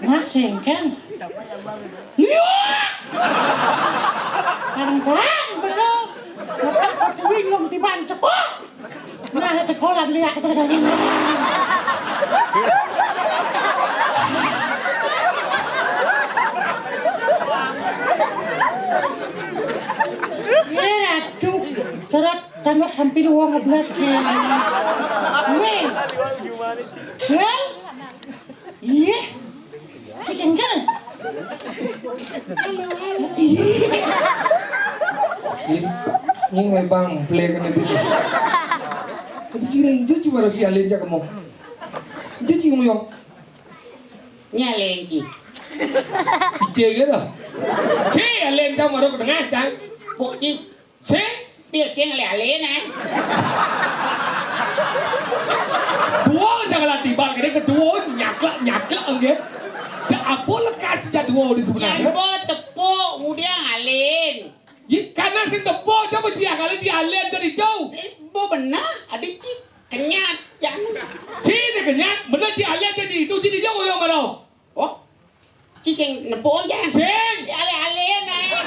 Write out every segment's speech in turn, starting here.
Ngasing kan? Iya. Kadang-kadang belum. Aku bingung di ban cepok. Nah, ada kolam lihat pada kali ini. Ya, aduh. Cerat tanah sampai 12 ya. Weh. Well. Iya. Chicken kan? Ini nggak bang, play kan itu. Jadi cina hijau cuma harus alien aja kamu. Hijau cing mo yung. Nyalen ci. Hijau gitu. Ci alien kamu harus ketengah kan? Bộ ci. Ci. Dia siang alien eh. Dua jangan latih bang, ini kedua nyakla enggak. Apa lekat sejak dua di sebenarnya? Yang bo tepuk kemudian alien. Karena si tepuk coba cia kali cia alien jadi jauh. Bo benar, ada ci kenyat jangan. Ci ini kenyat, bener cia alien jadi itu ci jauh yang mana? Oh, ci sing nepuk aja. Sing. Alien eh.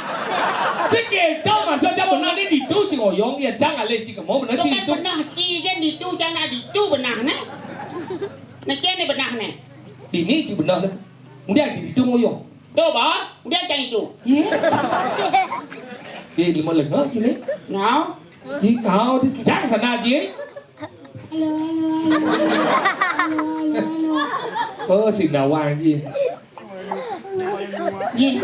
Sikit tau maksudnya benar ini itu ci ngoyong ya jangan alien ci kamu bener ci Bukan itu. benah ci kan itu jangan di itu benah nah. Nah cene benah nah. Ini ci benar. Kemudian ci itu ngoyong. Tuh bah, dia jangan itu. Di lima lengan ci nih. Nào. Di kau di jangan sana ci. Oh si Nawang ci. Gì?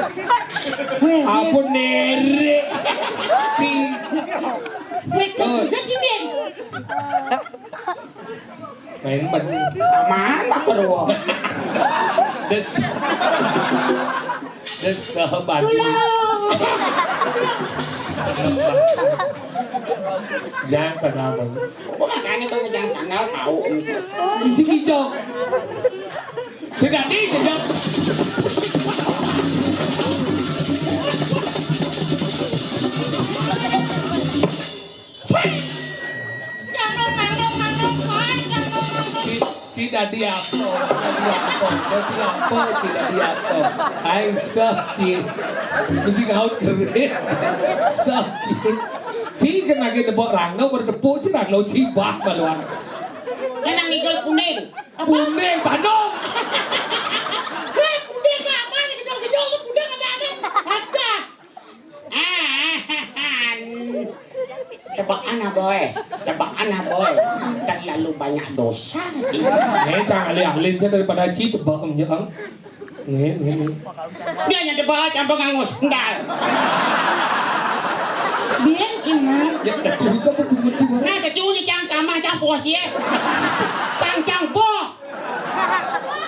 Apa nere? Ci. Quê cần rất chi miền. Main ban. Má mà có đồ. Des sahabat. Jangan sahabat. Có mà cái này tôi jangan chẳng nào tahu. Ci hijau. Sudah di kejap. Tidak diapo, tidak diapo. Aing sakit, mesti kau keris, sakit. Ci kena kita bawa rangga berdepuk ci rangga ci bah baluan. Jangan ngigol kuning. Kuning Bandung. Weh, kuning nggak mana kejol-kejol tuh kuning ada. Ada. Tebak anak boy. Terlalu banyak dosa. Jangan alih-alih daripada ci tebak menjang. Nih. Dia hanya tebak campur ngangus sendal. Biar sih mah. Ya kecil itu sebut ci. Nah, kecuali jangan kamar campur sih. Campur.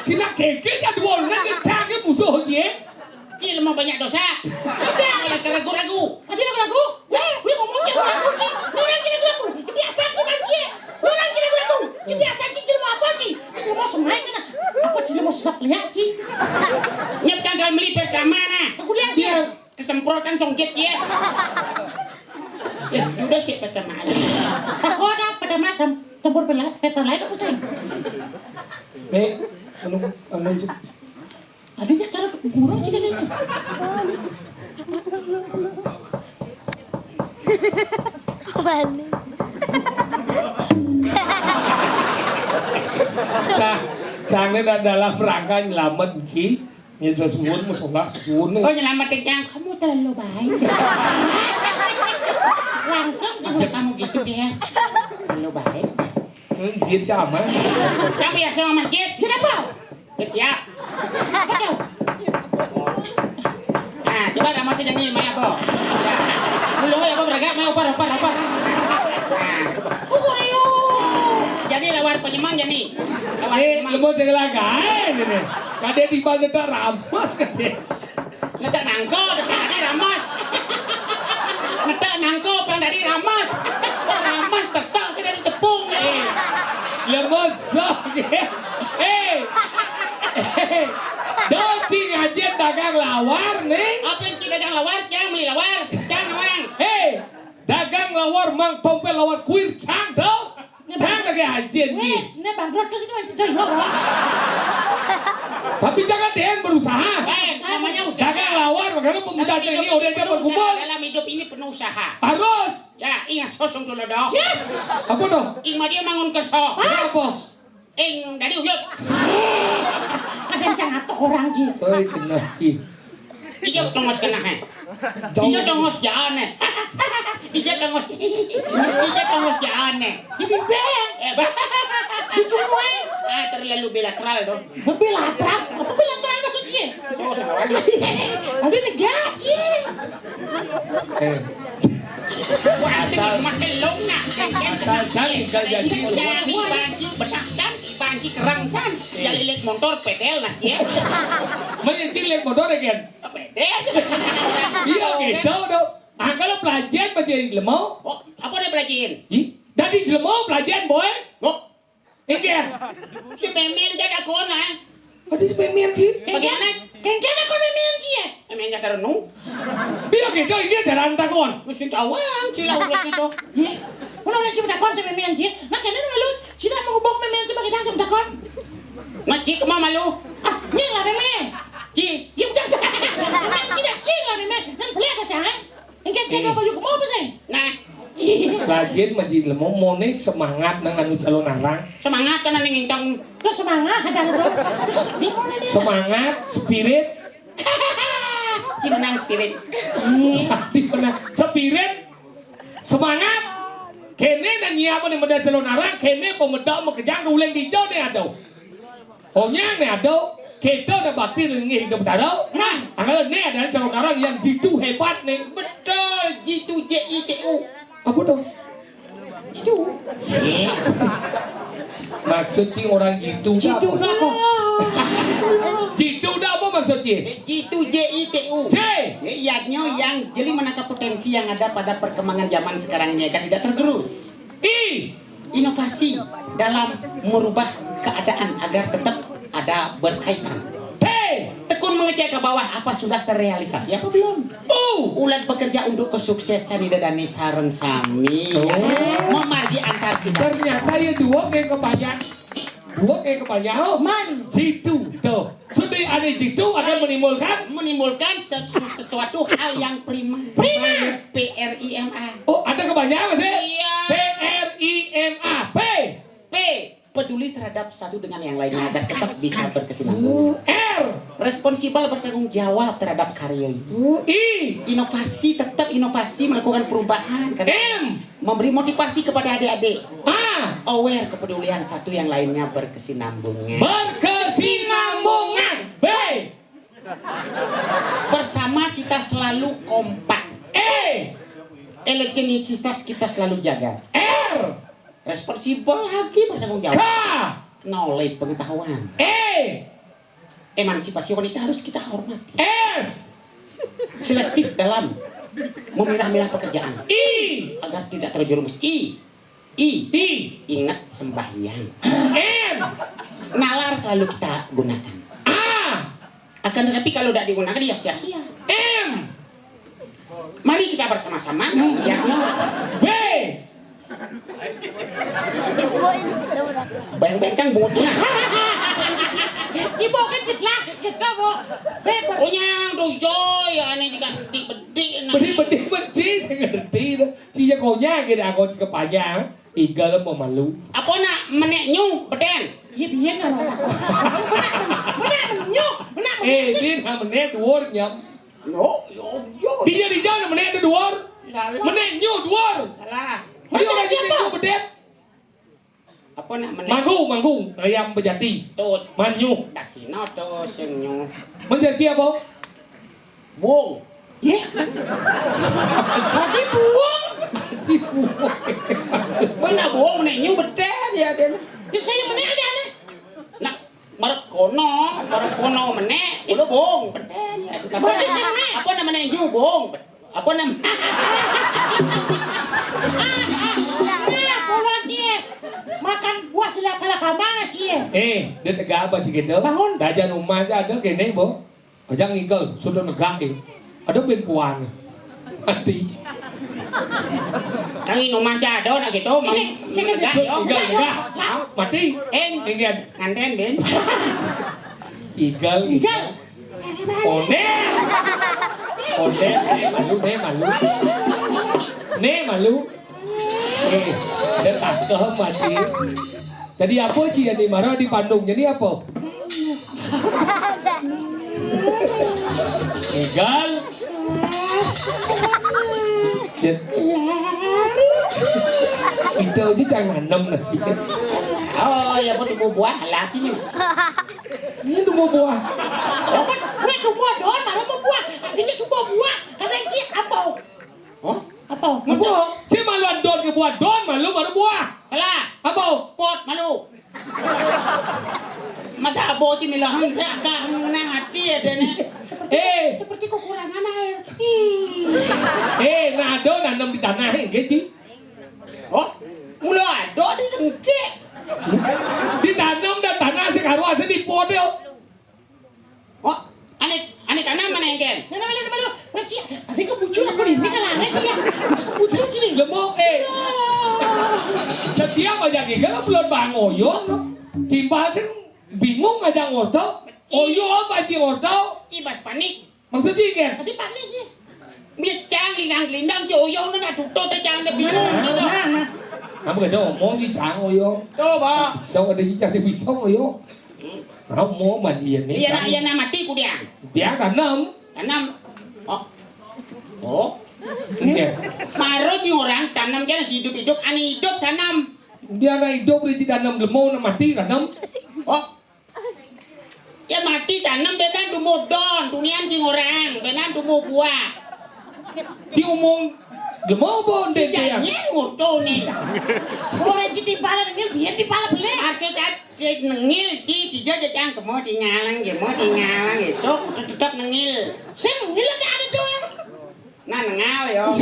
Cina keke ya dua orang cangnya musuh ci. Ci lemah banyak dosa. Ada ragu-ragu. Ada ragu-ragu? Weh, ngomong ragu-ragu ci. Orang ragu-ragu. Biasa aku nanti. Orang ragu-ragu. Ci biasa ci di rumah apa ci? Ci di rumah semai kan. Apa ci di rumah sesak lihat ci? Nyep canggal melipet ke mana? Aku lihat dia kesemprotan songjet ya. Ya, udah sih kata mana. Sekolah pada macam campur pelat kata lain apa sih? Anu ci. Ada sih cara kurang sih kan ini. Balik. Cangnya dalam rangka nyelamat ci. Ya sesuun musola sesuun. Oh nyelamatin Cang, kamu terlalu baik. Langsung juga kamu gitu guys. Terlalu baik. Jin chama. Cang biasa sama masjid. Kenapa? Siap. Betul. Nah, coba kamu masih jadi Maya Bo. Belum ya Bo beragam, mau opar. Nah. Jadi lawar penyemang jadi. Lawar penyemang. Lemo segalagan ini. Kade di bawah tak ramas kade. Ngetak nangko, tadi ramas. Ngetak nangko, pang dari ramas. Ramas tetap sudah ditepung ya. Lemo sakit. Doci ngajian dagang lawar nih. Apa yang dagang lawar? Cang beli lawar. Cang orang. Dagang lawar mang pompel lawar kuir cang tuh. Cang lagi ajian nih. Ini bangkrut terus ini masih jadi lawar. Tapi jangan Den berusaha. Namanya usaha. Jangan lawan, makanya pemuda Dalam ini hidup udah penuh berkumpul. usaha. Dalam hidup ini penuh usaha. Harus. Ya, ingat sosong dulu dong. Yes. Apa dong? Ing mah dia mangun kerso. Apa? Ing dari uyut. Ada jangan tuh orang Ji. Oh, kena sih. Ijab tongos kena he. Ijab tongos jane. Ijab tongos. Ijab tongos jane. Dibibeng. Dicumui. Terlalu bilateral dong. Bilateral. Apa bilateral maksudnya? Oh, sama lagi. Ada negara Ji. Eh, Asal makin longna. asal saling jadi. Bangki betakan, bangki kerangsan. Jalilik motor pedel nas ya. Menyicil motor kan? Pedel. Iya gitu dong. Ah kalau pelajaran pelajaran lemau, Oh, apa dia belajarin? dari lemau pelajaran boy. Oh, Ikan. si Memen jadi aku na. Ada sepemen sih. Bagaimana? Kengkena kau memang Ji. Memen jadi renung. Biar gitu ini jalan takon. Mesti tawang sila ulas itu. Ulah orang cuma dakon sa memang Ji. Nak kena lu sila mengubah memang sebagai tangkap dakon. Macik mau malu. Ah, nyeng lah memang. Ci, Ya udah sa. Memang tidak cing lah memang. Kan boleh ka sa? Engke cing apa juga mau apa sih? nah Pelajaran masih lemau mau nih semangat nang anu calon arang. semangat kan ning intang. Terus semangat ada bro. Terus di mana dia? Semangat, spirit. Ci menang spirit. Di mana? Spirit, semangat. Kene na nyiapon ni meda calon arang, kene pemuda makejang uleng di jauh ni ada. Ohnya ni ada. Kita dah bakti dengan hidup darah. Nah, Anggalan ni adalah calon arang yang jitu hebat nih. betul jitu JITU. Apa dong? Itu. Maksud si orang jitu Itu apa? apa? Jitu dah apa maksudnya? Jitu JITU. J. Yaknya yang jeli menangkap potensi yang ada pada perkembangan zaman sekarang ini agar tidak tergerus. I. Inovasi dalam merubah keadaan agar tetap ada berkaitan. T. Tekun mengecek ke bawah apa sudah terrealisasi apa belum. U. Ulat bekerja untuk kesuksesan di dadani sareng sami. Memargi antar sidang. Ternyata ya dua kayak kebanyakan. Dua kayak kebanyakan. Oh, man. Jitu tuh. Sudah ada jitu akan Menimbulkan sesuatu hal yang prima. PRIMA. Oh ada kebanyakan sih. Iya. PRIMA. P. P. Peduli terhadap satu dengan yang lainnya agar tetap bisa berkesinambungan. R. Responsibel bertanggung jawab terhadap karya itu. I. Inovasi tetap inovasi melakukan perubahan. M. Memberi motivasi kepada adik-adik. A. Aware kepedulian satu yang lainnya berkesinambungan. Berkesinambungan. B. Bersama kita selalu kompak. E. Elektronisitas kita selalu jaga. R. Responsibel lagi bertanggung K. jawab. Knowledge pengetahuan. E. Emansipasi wanita harus kita hormati. S. Selektif dalam memilah-milah pekerjaan I. agar tidak terjerumus. I. I. Ingat sembahyang. M. Nalar selalu kita gunakan. A. Akan tetapi kalau tidak digunakan ya sia-sia. M. Mari kita bersama-sama ya. B. Bayang-bayang bungutnya. Ibu kan kita bo. Punya dojoy aneh sih kan bedi-bedi. Bedi saya ngerti dah. Cia konya kira aku kepanjang. Iga lah pemalu. Apa nak menek nyu beden? Ya biar nggak Benar. Din menek dua nyam. Yo. Dia di jalan menek dua. Salah. Menek nyu dua. Salah. Ayo orang siapa? Bedet. Apa nak menek? Manggung, ayam bejati. Tut. Manyu. Dak sino to sing nyu. Menjadi apa? Bung. Ya. Tadi buang. Mana bung menek nyu beden ya den. Ya saya mana ada nih. Nak marep kono menek. Udah bung beden ya. Beden sing menek. Apa nak menek nyu bung? Apa nam? Pulang cie. Makan buah sila kala kamana cie. Dia tegak apa sih gitu? Bangun. Dajan rumah aja ada kene bo. Kajang ngigel, sudah negak eh. Ada bengkuan. Mati. Tangi rumah jado nak gitu. Ngigel. Mati. Eng. Ingin. Nganten ben. Igal. Igal. Onet. Onet. Malu. Malu. Dekat ke mati. Jadi apa sih yang dimarah di Bandung? Jadi apa? Igal. Itu aja jangan nanam nasi. Oh, ya pun tumbuh buah lagi nih. Ini tumbuh buah. Gue tumbuh doang, malah mau buah. Artinya tumbuh buah. Karena ini apa? Oh, Apa? Apa? Cik maluan don ke buah don malu baru buah. salah. Apa? Pot malu. Masa abo ti milahan agak menang hati ya dene. Seperti kekurangan air. Nado nanam di tanah gitu. Oh, mula ado di dengke. Ditanam dan tanah sekarang aja di pot yo. Oh, ane tanam mana yang ken? Malu. Nanti ada kebucuran aku nih. Ini kan aneh sih ya. Kebucuran gini. Lemok setiap aja kalau belum bangoyong timbal sih bingung aja ngorto. Oyo apa di ngorto? Cibas panik. Maksudnya kan? Tapi panik sih. Biar cang lindang ci oyong na tutut ta cang na bingung gitu. Kamu kata ngomong di cang oyong. Coba. Sao ada di casih pisau oyong. Kamu mau mandi ini? Iya na mati ku dia. Dia tanam. Oh. Iya. Maro ci orang tanam jangan hidup ane hidup tanam. Dia na hidup di tanam lemau na mati tanam. Oh. Ya mati tanam benan dumo don, dunian ci orang, benan dumo buah. Si umong lemau bon deh Jangan dia. ngoto nih. Orang kita pala dengan biar di pala beli. Harusnya kan nengil ci tiga jajang kemo tinggalan gitu. Tetap nengil. Sing ngilang ada doang. Nah nengal yo.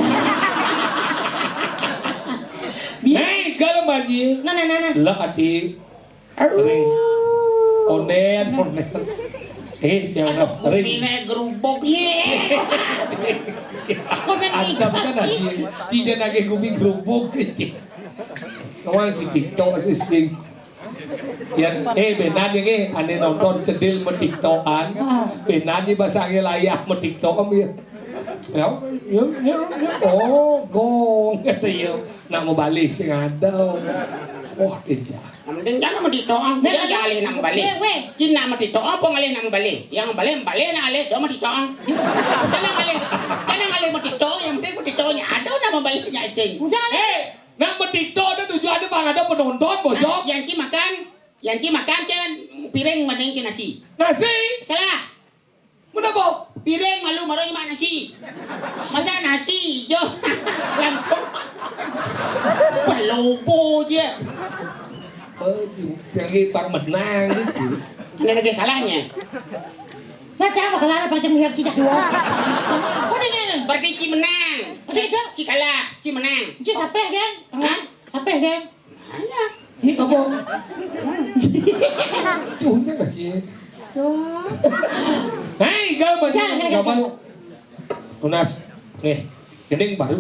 Hei, kalau mandi. Nah. Lah hati. Sering. Onen. Jangan sering. Kupine gerubok ye. Antam kan aja. Si jangan lagi kubi kerupuk kecil. Kawan si TikTok sih. Yan, benar yang ane nonton sedil metiktokan. Benar di basahnya layak metiktok kami. Ya, oh, gong kata yo. Nak mau balik sing ada. Oh, tinja. Namun jangan mau ditoang, dia gali nang balik. Cina mau ditoang, apa ngali nang balik? Yang balik na ale, do mau ditoang. Jangan ngali mau ditoang, yang penting mau ditoangnya ada nama baliknya sing. Nak metiktok ada tujuannya bang ada penonton bojok. Yang ci makan jangan piring mending ke nasi. Nasi, Salah. kenapa? Piring malu maroy mak nasi. Masa nasi jo langsung pelobo aja. Yang bang menang gitu. Ada lagi kalahnya. Baca apa kelara baca melihat kita dua. Oh ini. Berarti ci menang. Itu. Ci kalah, ci menang. Ci sampai kan? Sampai kan? Ada. Ini apa? Cunya masih. Hei, gambar. Unas. Gending baru.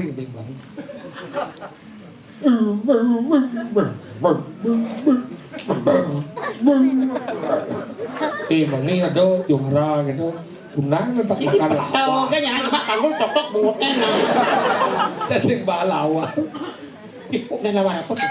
Mani ada juara gitu. Unang tetap makan lawa. Tahu kan ya cuma panggul tok bungutnya nah. Cacing balawa. Udah lawan apa tuh?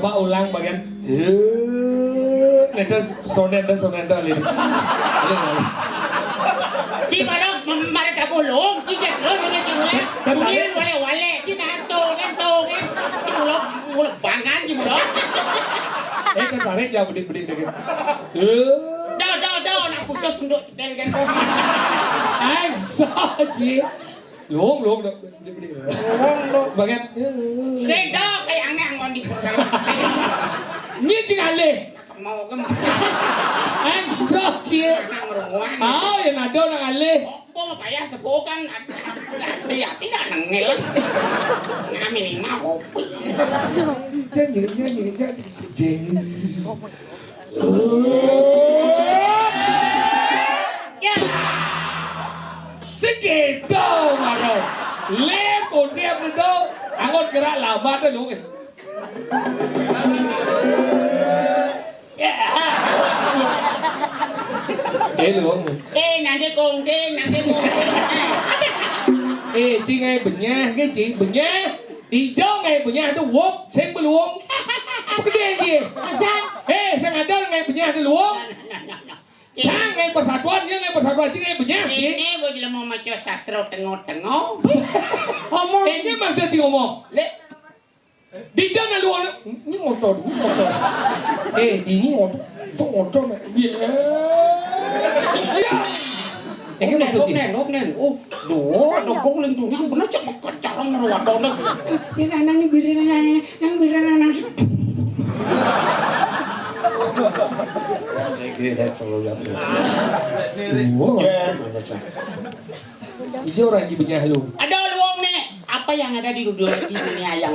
coba ulang bagian. Nanti sonender ini. Ci marah tak bolong, ci terus dengan ci ulang. Kemudian wale, ci kanto kan. Ci ulang bangan ci ulang. Kan tarik ya berdiri dikit. Dah, nak khusus untuk dengan kau. Saji. Luang berdiri. Bagian. Sedap kayak aneh anggon di perut. Ni jangan le. Mau ke Saji. Yang ada nak ale. Kok payah sepokan dia tidak nengel. Ngami ni mau kopi. Jangan. Ya. Segitu maro. Lem konsep itu. Angon gerak lambat dah lu. Ya. Lu. Nanti kong. Chị nghe bình nha, cái chị bình nha. Đi cho nghe bình nha, nó uống, xem bữa luôn. Cái gì? Sang ada nghe bình nha, nó uống. Sang nghe persatuan, nghe persatuan, chị nghe bình nha. Ini gue jelas mau maca sastra tengok-tengok. Ngomong. Ini maksud chị ngomong. Đi cho nó luôn. Những motor. Ini motor này. Cái maksud chị. Nopnen. Oh, doh gong leng tuh. Yang bener cak kecarang ngerawat dono. Ini nang biran. Hijau orang cibenya lu. Ada luang nih. Apa yang ada di dunia yang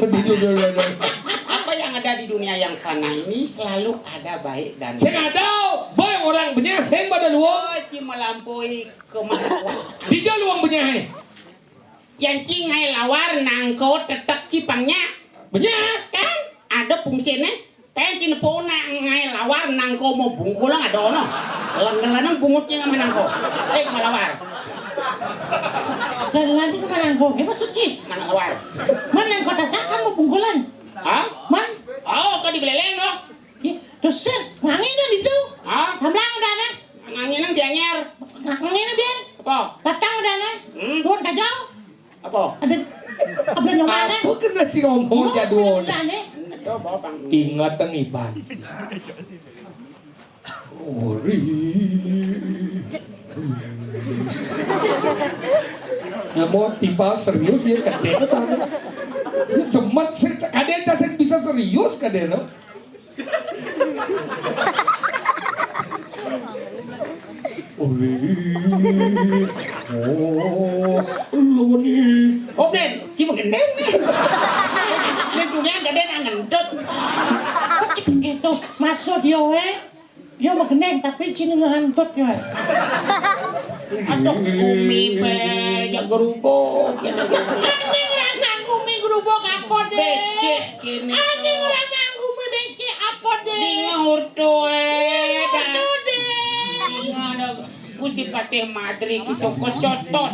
apa yang ada di dunia yang fana ini selalu ada baik dan saya ada banyak orang banyak saya pada luang melampaui kemahakuasaan. Tidak luang banyak. Yang cingai lawar nangko tetek cipangnya banyak kan ada fungsinya. Tapi cina puna ngai lawar nangko mau bungkulang ada ono. Lengan bungutnya nggak menangko. Malawar. Dan nanti ke Manangko, gimana suci? Mana lawar? Mana yang kau dasakan mau bungkulan? Hah? Man? Oh, kau dibeleleng dong? Dosen, ngangin itu. Hah? Tamblang udah na. Nganginang dianyar. Ngangin biar. Apa? Datang udah na. Tuan kajau. Apa? Ada yang mana? Apa kena sih ngomong jadwal? Coba bang. Ingat tengiban. Ori. Ya mau tiba serius ya kadang tadi. Temat kadang casen bisa serius kadang. Ori. Lu ni. Oh, Den, cuma gendeng nih. Nih dunia gak ada ngendut. Cik gitu, masuk dia dia mau geneng tapi cini ngehantut dia. Aduh, kumi pe, ya gerubuk. Ane ngerangan kumi gerubuk apa deh? Becek kini. Ane ngerangan kumi becek apa deh? Di ngurtu Aduh deh. Ada Gusti Patih Madri gitu kecotot,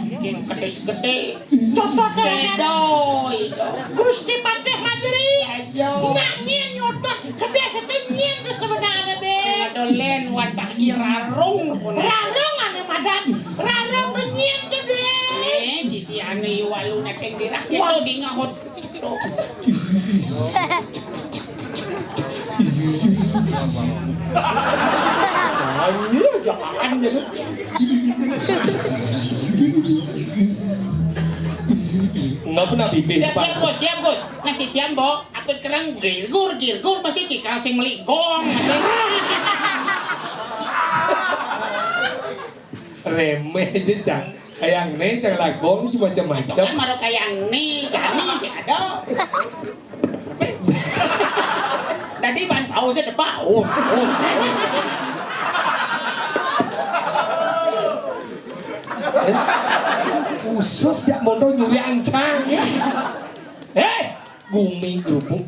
kedes gede. Cotot Sedoy. Gusti Patih Madri. Ayo. Nyanyian nyotot, kebiasa nyanyian tuh sebenarnya deh. Dolen watak irarung. Rarong ane madan, rarong nyanyian tuh deh. Sisi ane walu nekeng dirak itu di ngahut. Jangan jadi. Nggak pernah bibir. Siap Gus. Nasi siam bo. Apa kerang girgur masih cikal sing meli gong. Remeh aja cang. Kayak nih cang lagong cuma macam-macam. Kan baru kayak nih, gani sih ada. Tadi ban pausnya ada paus. Khusus jak mondo nyuri ancang. Gumi gerubuk.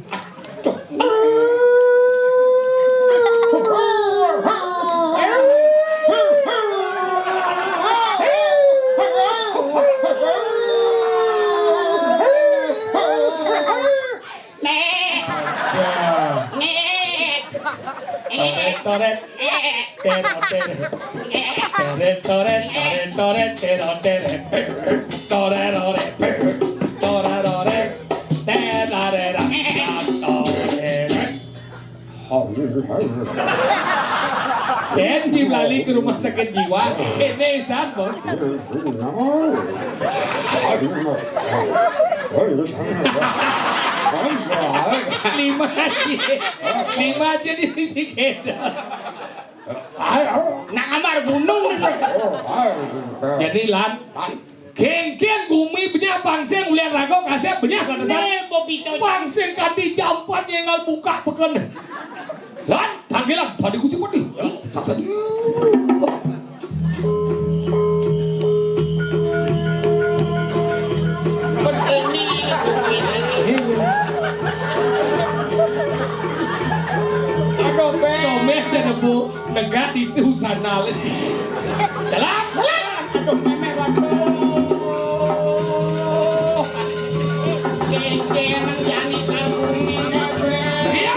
toret. Teroret. Toret toret toret teroret. Toreroret. Toreroret. Terarera. Toret. Jim lali ke rumah sakit jiwa. Ini siapa? Lima aja di sini keda. Nak kamar gunung. Jadi lan, kengkeng bumi banyak bangseng ulian rago kasih banyak kan dasar. Kok bisa Bangseng kadi jampan yang buka peken. Lan, panggilan pada kusi putih. Saksa di. begini. Aduh, be. Tomeh jadi bu negak itu sana lagi. Jalan, jalan. Aduh, meme waduh. Kencengan jani tabung ini, be. Iya.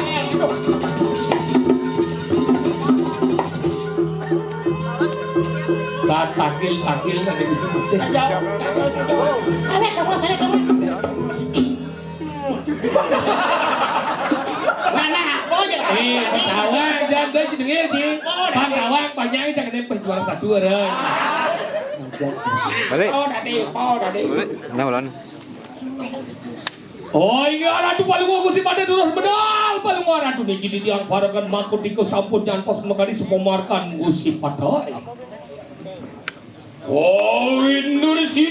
Takil nanti bisa putih. Alek kamas. Nah, kok jangan. Kawan jangan deh dengar ji. Bang kawan banyak jangan deh juara satu orang. Balik. Oh, tadi. Balik. Nah, ulan. Oh iya ratu paling mau si pada dulu medal paling mau ratu nih kini yang parakan makut ikut sampun jangan pas mengkali semua markan gusi pada. Oh Indonesia.